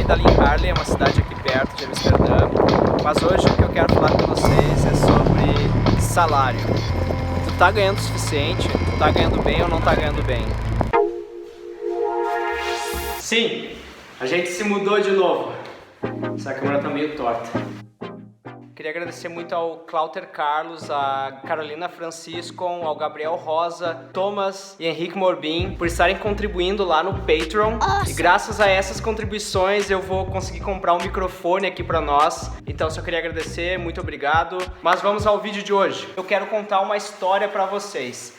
dali em Haarlem, é uma cidade aqui perto de Amsterdã, mas hoje o que eu quero falar com vocês é sobre salário. Tu tá ganhando o suficiente? Tu tá ganhando bem ou não tá ganhando bem? Sim, a gente se mudou de novo. Essa câmera tá meio torta. Queria agradecer muito ao Cláudio Carlos, a Carolina Francisco, ao Gabriel Rosa, Thomas e Henrique Morbin por estarem contribuindo lá no Patreon. E graças a essas contribuições eu vou conseguir comprar um microfone aqui pra nós. Então só queria agradecer, muito obrigado. Mas vamos ao vídeo de hoje. Eu quero contar uma história pra vocês.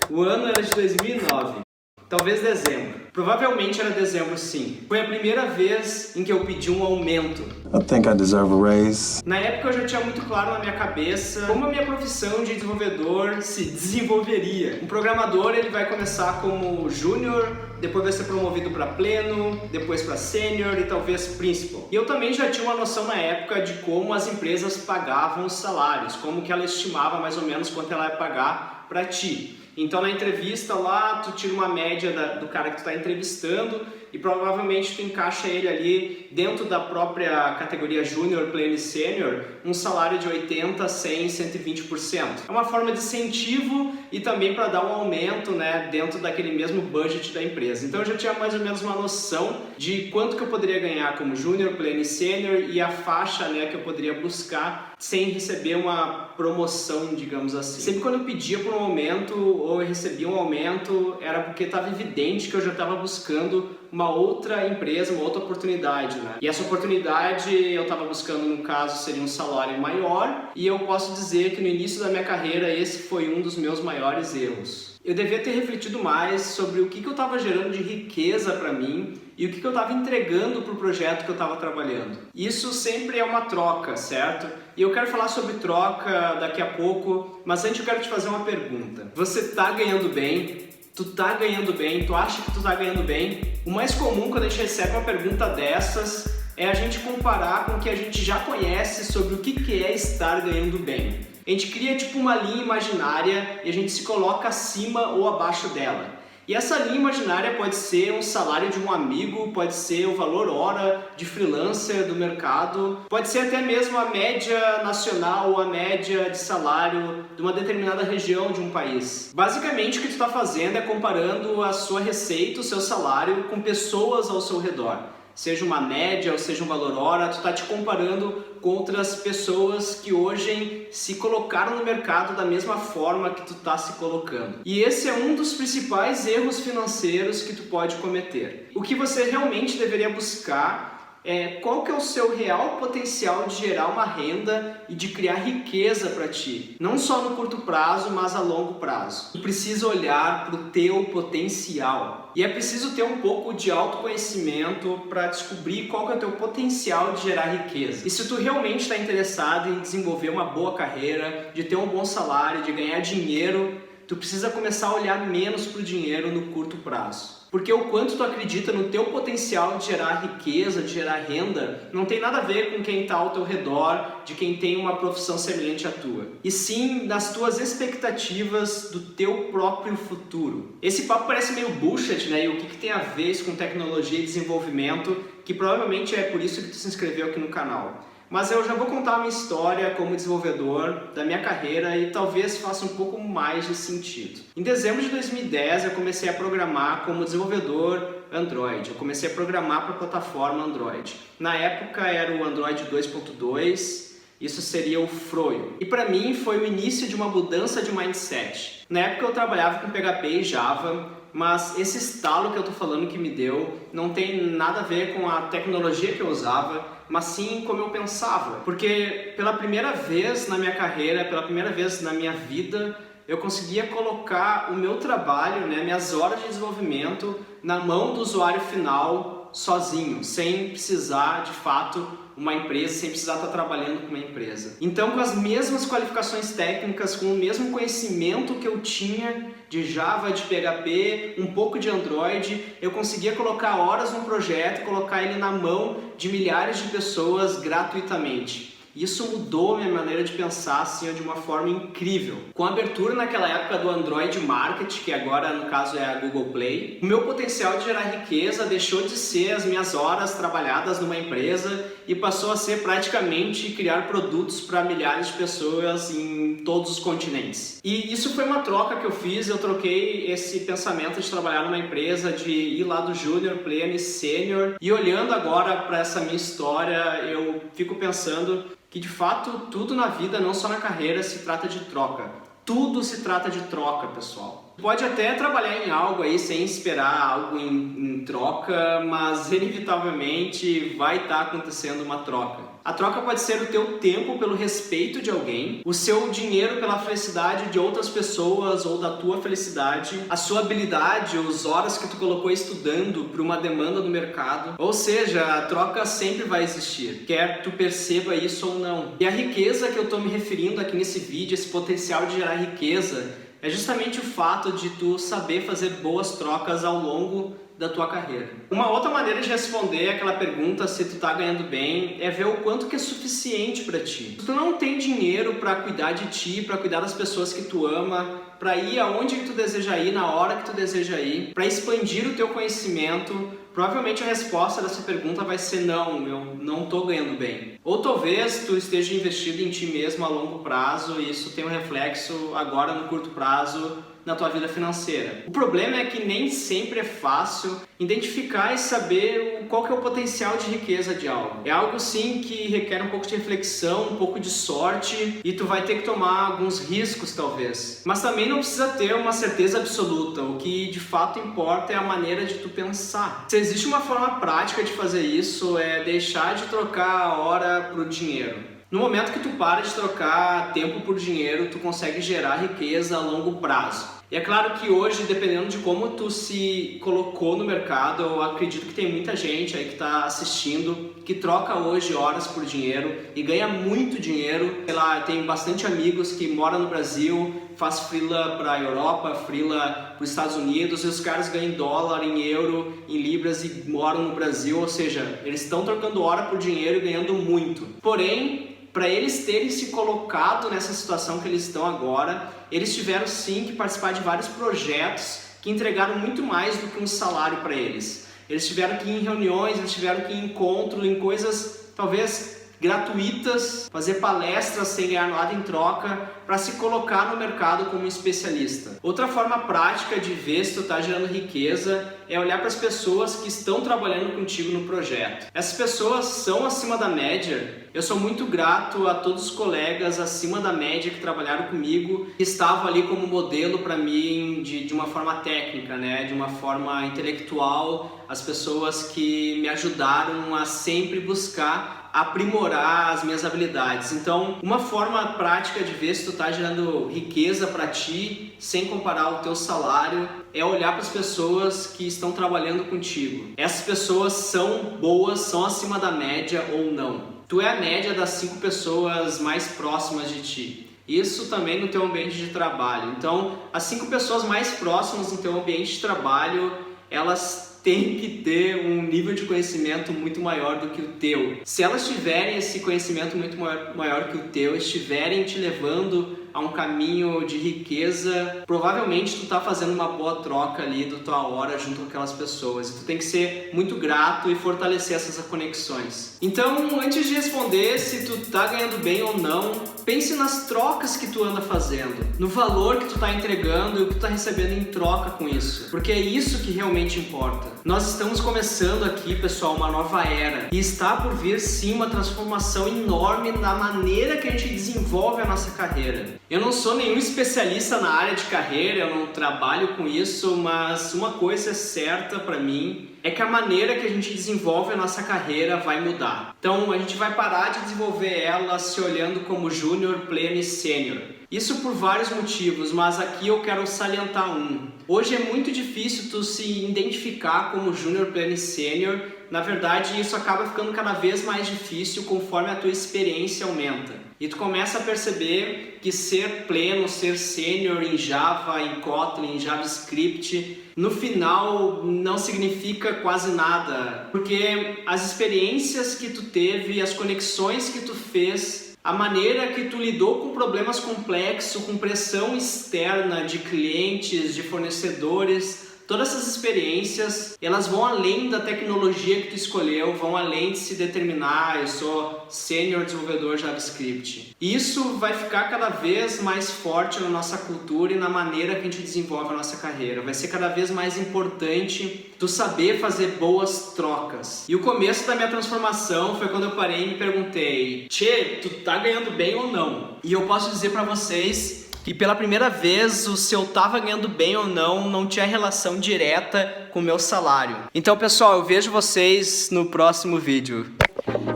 O ano era de 2009. Talvez dezembro. Provavelmente era dezembro, sim. Foi a primeira vez em que eu pedi um aumento. I think I deserve a raise. Na época eu já tinha muito claro na minha cabeça como a minha profissão de desenvolvedor se desenvolveria. Um programador, ele vai começar como júnior, depois vai ser promovido para pleno, depois para sênior e talvez principal. E eu também já tinha uma noção na época de como as empresas pagavam os salários, como que ela estimava mais ou menos quanto ela ia pagar para ti. Então na entrevista lá, tu tira uma média do cara que tu está entrevistando e provavelmente tu encaixa ele ali dentro da própria categoria Júnior, Pleno e Sênior, um salário de 80%, 100%, 120%. É uma forma de incentivo e também para dar um aumento, né, dentro daquele mesmo budget da empresa. Então eu já tinha mais ou menos uma noção de quanto que eu poderia ganhar como Júnior, Pleno e Sênior e a faixa, né, que eu poderia buscar sem receber uma promoção, digamos assim. Sempre quando eu pedia por um aumento ou eu recebia um aumento, era porque estava evidente que eu já estava buscando uma outra empresa, uma outra oportunidade, né? E essa oportunidade eu estava buscando, no caso, seria um salário maior, e eu posso dizer que no início da minha carreira esse foi um dos meus maiores erros. Eu devia ter refletido mais sobre o que eu estava gerando de riqueza para mim e o que eu estava entregando para o projeto que eu estava trabalhando. Isso sempre é uma troca, certo? E eu quero falar sobre troca daqui a pouco, mas antes eu quero te fazer uma pergunta. Você está ganhando bem? Tu tá ganhando bem? Tu acha que tu tá ganhando bem? O mais comum quando a gente recebe uma pergunta dessas é a gente comparar com o que a gente já conhece sobre o que é estar ganhando bem. A gente cria tipo uma linha imaginária e a gente se coloca acima ou abaixo dela. E essa linha imaginária pode ser um salário de um amigo, pode ser o valor hora de freelancer do mercado, pode ser até mesmo a média nacional ou a média de salário de uma determinada região de um país. Basicamente o que tu está fazendo é comparando a sua receita, o seu salário, com pessoas ao seu redor. Seja uma média ou seja um valor hora, tu está te comparando com outras pessoas que hoje se colocaram no mercado da mesma forma que tu está se colocando. E esse é um dos principais erros financeiros que tu pode cometer. O que você realmente deveria buscar é qual que é o seu real potencial de gerar uma renda e de criar riqueza para ti. Não só no curto prazo, mas a longo prazo. Tu precisa olhar para o teu potencial. E é preciso ter um pouco de autoconhecimento para descobrir qual que é o teu potencial de gerar riqueza. E se tu realmente está interessado em desenvolver uma boa carreira, de ter um bom salário, de ganhar dinheiro, tu precisa começar a olhar menos para o dinheiro no curto prazo. Porque o quanto tu acredita no teu potencial de gerar riqueza, de gerar renda, não tem nada a ver com quem está ao teu redor, de quem tem uma profissão semelhante à tua. E sim nas tuas expectativas do teu próprio futuro. Esse papo parece meio bullshit, né? E o que tem a ver isso com tecnologia e desenvolvimento, que provavelmente é por isso que tu se inscreveu aqui no canal. Mas eu já vou contar a minha história como desenvolvedor da minha carreira e talvez faça um pouco mais de sentido. Em dezembro de 2010 eu comecei a programar como desenvolvedor Android. Eu comecei a programar para a plataforma Android. Na época era o Android 2.2, isso seria o Froio. E para mim foi o início de uma mudança de mindset. Na época eu trabalhava com PHP e Java, mas esse estalo que eu tô falando que me deu não tem nada a ver com a tecnologia que eu usava, mas sim como eu pensava. Porque pela primeira vez na minha carreira, pela primeira vez na minha vida, eu conseguia colocar o meu trabalho, né, minhas horas de desenvolvimento na mão do usuário final sozinho, sem precisar de fato uma empresa, sem precisar estar trabalhando com uma empresa. Então, com as mesmas qualificações técnicas, com o mesmo conhecimento que eu tinha de Java, de PHP, um pouco de Android, eu conseguia colocar horas num projeto e colocar ele na mão de milhares de pessoas gratuitamente. Isso mudou a minha maneira de pensar assim, de uma forma incrível. Com a abertura naquela época do Android Market, que agora no caso é a Google Play, o meu potencial de gerar riqueza deixou de ser as minhas horas trabalhadas numa empresa e passou a ser praticamente criar produtos para milhares de pessoas em todos os continentes. E isso foi uma troca que eu fiz, eu troquei esse pensamento de trabalhar numa empresa, de ir lá do Júnior, Pleno e Sênior, e olhando agora para essa minha história, eu fico pensando que de fato tudo na vida, não só na carreira, se trata de troca. Tudo se trata de troca, pessoal. Pode até trabalhar em algo aí sem esperar algo em troca, mas inevitavelmente vai estar acontecendo uma troca. A troca pode ser o teu tempo pelo respeito de alguém, o seu dinheiro pela felicidade de outras pessoas ou da tua felicidade, a sua habilidade, as horas que tu colocou estudando para uma demanda do mercado. Ou seja, a troca sempre vai existir, quer tu perceba isso ou não. E a riqueza que eu estou me referindo aqui nesse vídeo, esse potencial de gerar riqueza, é justamente o fato de tu saber fazer boas trocas ao longo da tua carreira. Uma outra maneira de responder aquela pergunta se tu tá ganhando bem é ver o quanto que é suficiente para ti. Se tu não tem dinheiro para cuidar de ti, para cuidar das pessoas que tu ama, para ir aonde que tu deseja ir, na hora que tu deseja ir, para expandir o teu conhecimento, provavelmente a resposta dessa pergunta vai ser não, eu não estou ganhando bem. Ou talvez tu esteja investido em ti mesmo a longo prazo e isso tem um reflexo agora no curto prazo na tua vida financeira. O problema é que nem sempre é fácil identificar e saber qual que é o potencial de riqueza de algo. É algo sim que requer um pouco de reflexão, um pouco de sorte e tu vai ter que tomar alguns riscos talvez. Mas também não precisa ter uma certeza absoluta. O que de fato importa é a maneira de tu pensar. Se existe uma forma prática de fazer isso, é deixar de trocar a hora pro dinheiro. No momento que tu para de trocar tempo por dinheiro, tu consegue gerar riqueza a longo prazo. E é claro que hoje, dependendo de como tu se colocou no mercado, eu acredito que tem muita gente aí que está assistindo que troca hoje horas por dinheiro e ganha muito dinheiro. Sei lá, tem bastante amigos que moram no Brasil, faz freela para a Europa, freela para os Estados Unidos e os caras ganham em dólar, em euro, em libras e moram no Brasil, ou seja, eles estão trocando hora por dinheiro e ganhando muito. Porém, para eles terem se colocado nessa situação que eles estão agora, eles tiveram sim que participar de vários projetos que entregaram muito mais do que um salário para eles. Eles tiveram que ir em reuniões, eles tiveram que ir em encontro, em coisas talvez gratuitas, fazer palestras sem ganhar nada em troca, para se colocar no mercado como especialista. Outra forma prática de ver se tu está gerando riqueza é olhar para as pessoas que estão trabalhando contigo no projeto. Essas pessoas são acima da média. Eu sou muito grato a todos os colegas acima da média que trabalharam comigo, que estavam ali como modelo para mim de uma forma técnica, né? De uma forma intelectual, as pessoas que me ajudaram a sempre buscar aprimorar as minhas habilidades. Então, uma forma prática de ver se tu está gerando riqueza para ti, sem comparar o teu salário, é olhar para as pessoas que estão trabalhando contigo. Essas pessoas são boas, são acima da média ou não. Tu é a média das 5 pessoas mais próximas de ti. Isso também no teu ambiente de trabalho. Então, as 5 pessoas mais próximas no teu ambiente de trabalho, elas têm que ter um nível de conhecimento muito maior do que o teu. Se elas tiverem esse conhecimento muito maior que o teu, estiverem te levando a um caminho de riqueza, provavelmente tu tá fazendo uma boa troca ali da tua hora junto com aquelas pessoas. E tu tem que ser muito grato e fortalecer essas conexões. Então, antes de responder se tu tá ganhando bem ou não, pense nas trocas que tu anda fazendo, no valor que tu tá entregando e o que tu tá recebendo em troca com isso. Porque é isso que realmente importa. Nós estamos começando aqui, pessoal, uma nova era. E está por vir, sim, uma transformação enorme na maneira que a gente desenvolve a nossa carreira. Eu não sou nenhum especialista na área de carreira, eu não trabalho com isso, mas uma coisa é certa para mim, é que a maneira que a gente desenvolve a nossa carreira vai mudar. Então a gente vai parar de desenvolver ela se olhando como júnior, pleno e sênior. Isso por vários motivos, mas aqui eu quero salientar um. Hoje é muito difícil tu se identificar como júnior, pleno e sênior. Na verdade, isso acaba ficando cada vez mais difícil conforme a tua experiência aumenta. E tu começa a perceber que ser pleno, ser sênior em Java, em Kotlin, em JavaScript, no final não significa quase nada, porque as experiências que tu teve, as conexões que tu fez, a maneira que tu lidou com problemas complexos, com pressão externa de clientes, de fornecedores, todas essas experiências, elas vão além da tecnologia que tu escolheu, vão além de se determinar, eu sou sênior desenvolvedor JavaScript. Isso vai ficar cada vez mais forte na nossa cultura e na maneira que a gente desenvolve a nossa carreira. Vai ser cada vez mais importante tu saber fazer boas trocas. E o começo da minha transformação foi quando eu parei e me perguntei: Tchê, tu tá ganhando bem ou não? E eu posso dizer pra vocês que pela primeira vez o se eu tava ganhando bem ou não tinha relação direta com o meu salário. Então, pessoal, eu vejo vocês no próximo vídeo.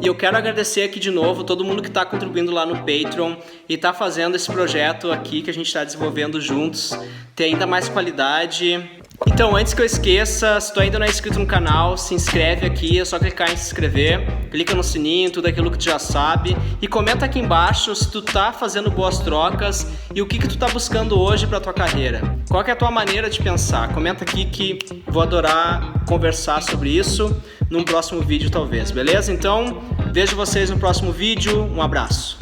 E eu quero agradecer aqui de novo todo mundo que está contribuindo lá no Patreon e está fazendo esse projeto aqui que a gente está desenvolvendo juntos ter ainda mais qualidade. Então, antes que eu esqueça, se tu ainda não é inscrito no canal, se inscreve aqui, é só clicar em se inscrever, clica no sininho, tudo aquilo que tu já sabe, e comenta aqui embaixo se tu tá fazendo boas trocas e o que tu tá buscando hoje pra tua carreira. Qual que é a tua maneira de pensar? Comenta aqui que vou adorar conversar sobre isso num próximo vídeo talvez, beleza? Então, vejo vocês no próximo vídeo, um abraço!